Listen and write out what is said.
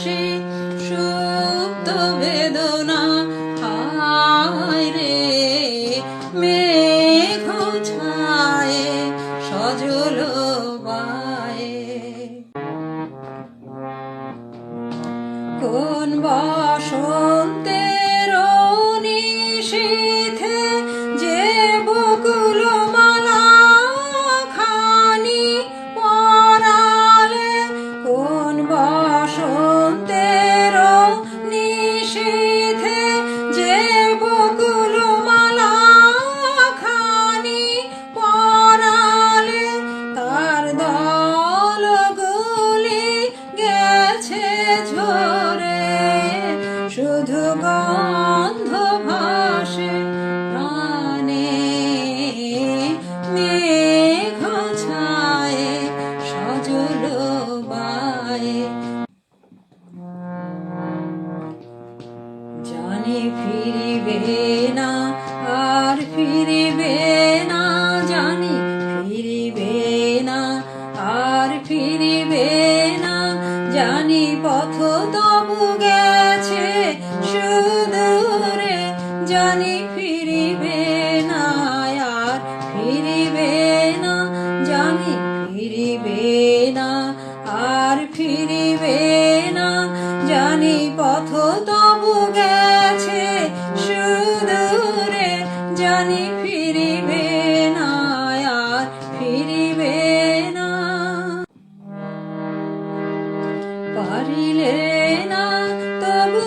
হাসি সুপ্ত বেদনা হায় রে মেঘ ছায়ে সজল বায়ে কোন বসন্তের নিশীথে যে বকুল মালা খানি পরালে কোন বসন্তের নিশীথে যে বকুল মালা খানি পরালে তার দলগুলি গেছে ঝরে শুধু গন্ধ ভাসে প্রাণে মেঘ ছায়ে সজল বায়ে জানি ফিরিবে না আর ফিরিবে না জানি ফিরিবে না আর ফিরিবে না জানি পথ তবু গেছে সুদূরে জানি ফিরিবে না আর ফিরিবে না জানি ফিরিবে না আর ফিরিবে না জানি পথ তবু গেছে সুদূরে জানি ফিরিবে না আর ফিরিবে না পারিলে না তবু